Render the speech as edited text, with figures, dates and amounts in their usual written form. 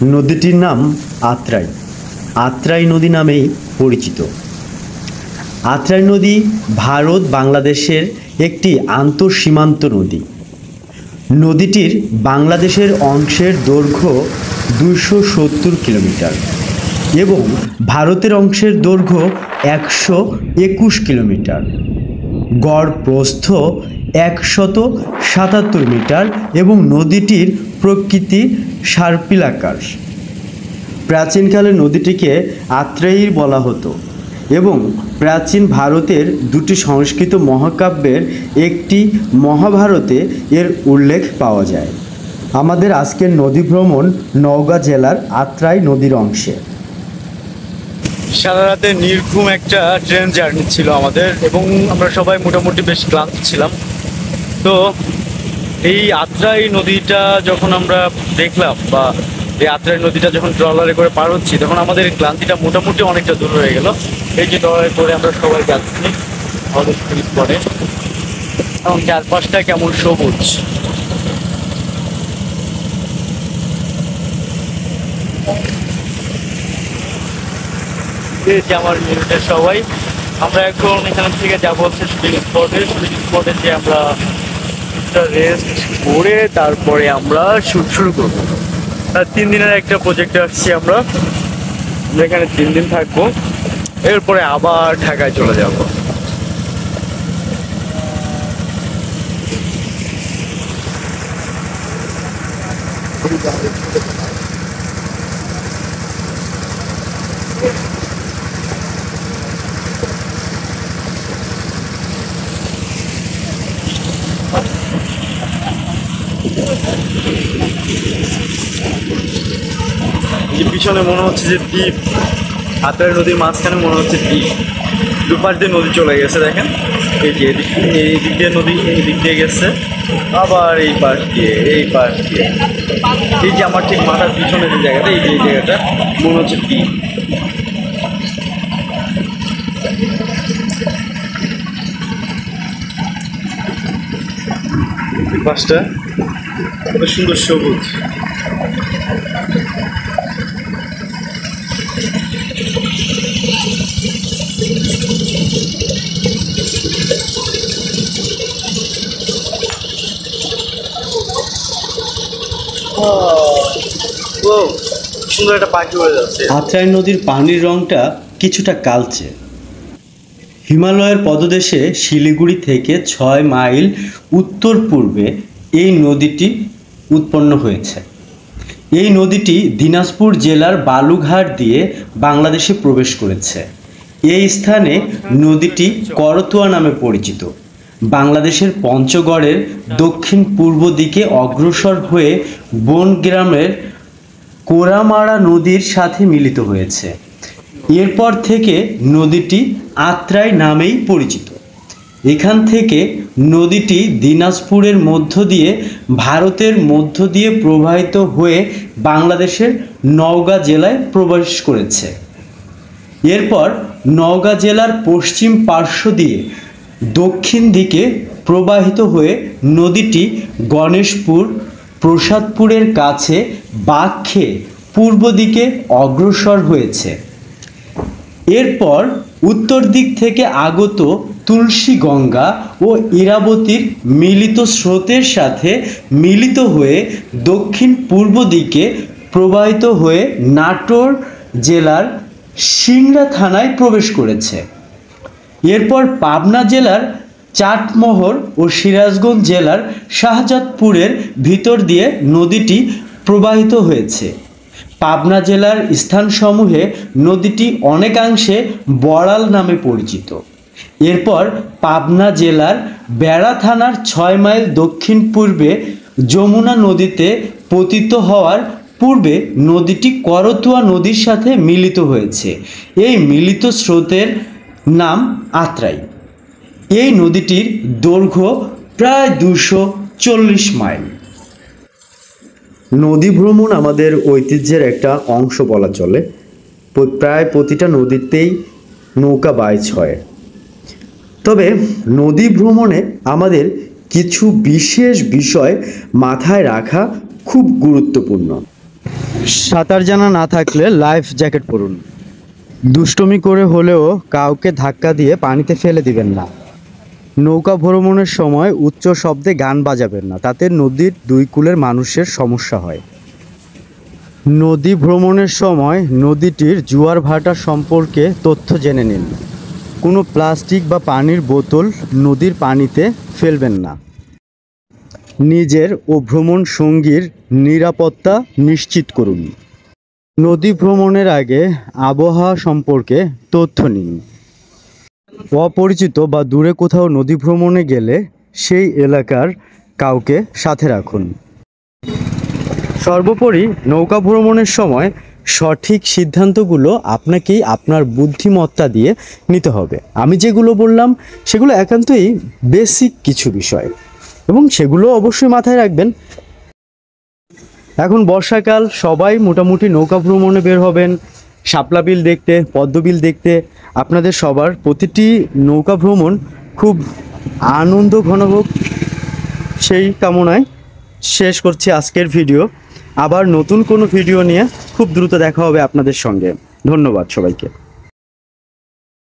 নদীটির নাম আত্রাই। আত্রাই নদী নামেই পরিচিত। আত্রাই নদী ভারত বাংলাদেশের একটি আন্তঃসীমান্ত নদী। নদীটির বাংলাদেশের অংশের দৈর্ঘ্য 270 কিলোমিটার এবং ভারতের অংশের দৈর্ঘ্য 121 কিলোমিটার। গড় প্রস্থ 177 মিটার এবং নদীটির প্রকৃতি সার্পিলাকার। প্রাচীনকালে নদীটিকে আত্রেয়ী বলা হতো এবং প্রাচীন ভারতের দুটি সংস্কৃত মহাকাব্যের একটি মহাভারতে এর উল্লেখ পাওয়া যায়। আমাদের আজকের নদী ভ্রমণ নওগাঁ জেলার আত্রাই নদীর অংশে। সারা রাতে নির্ঘুম একটা ট্রেন জার্নি ছিল আমাদের এবং আমরা সবাই মোটামুটি বেশ ক্লান্ত ছিলাম। তো এই আত্রাই নদীটা যখন আমরা দেখলাম বা এই আত্রাই নদীটা যখন ট্রলারে করে পার হচ্ছি তখন আমাদের ক্লান্তিটা মোটামুটি অনেকটা দূর হয়ে গেল। এই যে ট্রলারে করে আমরা সবাই যাচ্ছি আমাদের পিকনিক স্পটে এবং চারপাশটা কেমন সবুজ। আমার মিনিটের সবাই আমরা এখন এখান থেকে যাবো হচ্ছে শুটিং স্পটে যে আমরা রেস্ট করে তারপরে আমরা শুট শুরু করবো। 3 দিনের একটা প্রজেক্টে আসছি আমরা এখানে 3 দিন থাকবো, এরপরে আবার ঢাকায় চলে যাবো। পিছনে মনে হচ্ছে যে দ্বীপ, আত্রাই নদীর মাঝখানে মনে হচ্ছে দ্বীপ। দুপাশ দিয়ে নদী চলে গেছে, দেখেন এই যে এই দিক দিয়ে নদী এই দিক দিয়ে গেছে, আবার এই পাশ দিয়ে এই যে আমার ঠিক মাথার পিছনে যে জায়গাটা, এই যে এই জায়গাটা মনে হচ্ছে দ্বীপ। এই পাশটা কত সুন্দর সবুজ। সুন্দর একটা পাখি হয়ে যাচ্ছে। আত্রাই নদীর পানির রংটা কিছুটা কালচে। হিমালয়ের পদদেশে শিলিগুড়ি থেকে 6 মাইল উত্তর পূর্বে এই নদীটি উৎপন্ন হয়েছে। এই নদীটি দিনাজপুর জেলার বালুঘাট দিয়ে বাংলাদেশে প্রবেশ করেছে। এই স্থানে নদীটি করতোয়া নামে পরিচিত। বাংলাদেশের পঞ্চগড়ের দক্ষিণ পূর্ব দিকে অগ্রসর হয়ে বনগ্রামের কোরামারা নদীর সাথে মিলিত হয়েছে। এরপর থেকে নদীটি আত্রাই নামেই পরিচিত। এখান থেকে নদীটি দিনাজপুরের মধ্য দিয়ে ভারতের মধ্য দিয়ে প্রবাহিত হয়ে বাংলাদেশের নওগাঁ জেলায় প্রবেশ করেছে। এরপর নওগাঁ জেলার পশ্চিম পার্শ্ব দিয়ে দক্ষিণ দিকে প্রবাহিত হয়ে নদীটি গণেশপুর প্রসাদপুরের কাছে বাঁক খেয়ে পূর্ব দিকে অগ্রসর হয়েছে। এরপর উত্তর দিক থেকে আগত তুলসী গঙ্গা ও ইরাবতীর মিলিত স্রোতের সাথে মিলিত হয়ে দক্ষিণ পূর্ব দিকে প্রবাহিত হয়ে নাটোর জেলার সিংড়া থানায় প্রবেশ করেছে। এরপর পাবনা জেলার চাটমোহর ও সিরাজগঞ্জ জেলার শাহজাদপুরের ভিতর দিয়ে নদীটি প্রবাহিত হয়েছে। পাবনা জেলার স্থানসমূহে নদীটি অনেকাংশে বড়াল নামে পরিচিত। এরপর পাবনা জেলার বেড়া থানার 6 মাইল দক্ষিণ পূর্বে যমুনা নদীতে পতিত হওয়ার পূর্বে নদীটি করতোয়া নদীর সাথে মিলিত হয়েছে। এই মিলিত স্রোতের নাম আত্রাই। এই নদীটির দৈর্ঘ্য প্রায় 240 মাইল। নদী ভ্রমণ আমাদের ঐতিহ্যের একটা অংশ বলা চলে। প্রায় প্রতিটা নদীতেই নৌকা বাইচ হয়। তবে নদী ভ্রমণে আমাদের কিছু বিশেষ বিষয় মাথায় রাখা খুব গুরুত্বপূর্ণ। সাঁতার জানা না থাকলে লাইফ জ্যাকেট পরুন। দুষ্টুমি করে হলেও কাউকে ধাক্কা দিয়ে পানিতে ফেলে দিবেন না। নৌকা ভ্রমণের সময় উচ্চ শব্দে গান বাজাবেন না, তাতে নদীর দুই কূলের মানুষের সমস্যা হয়। নদী ভ্রমণের সময় নদীটির জোয়ার ভাটা সম্পর্কে তথ্য জেনে নিন। কোনো প্লাস্টিক বা পানির বোতল নদীর পানিতে ফেলবেন না। নিজের ও ভ্রমণ সঙ্গীর নিরাপত্তা নিশ্চিত করুন। নদী ভ্রমণের আগে আবহাওয়া সম্পর্কে তথ্য নিন। অপরিচিত বা দূরে কোথাও নদী ভ্রমণে গেলে সেই এলাকার কাউকে সাথে রাখুন। সর্বোপরি নৌকা ভ্রমণের সময় সঠিক সিদ্ধান্তগুলো আপনাকেই আপনার বুদ্ধিমত্তা দিয়ে নিতে হবে। আমি যেগুলো বললাম সেগুলো একান্তই বেসিক কিছু বিষয় এবং সেগুলো অবশ্যই মাথায় রাখবেন। এখন বর্ষাকাল, সবাই মোটামুটি নৌকা ভ্রমণে বের হবেন শাপলা বিল দেখতে, পদ্ম বিল দেখতে। আপনাদের সবার প্রতিটি নৌকা ভ্রমণ খুব আনন্দ ঘন হোক, সেই কামনায় শেষ করছি আজকের ভিডিও। আবার নতুন কোনো ভিডিও নিয়ে খুব দ্রুত দেখা হবে আপনাদের সঙ্গে। ধন্যবাদ সবাইকে।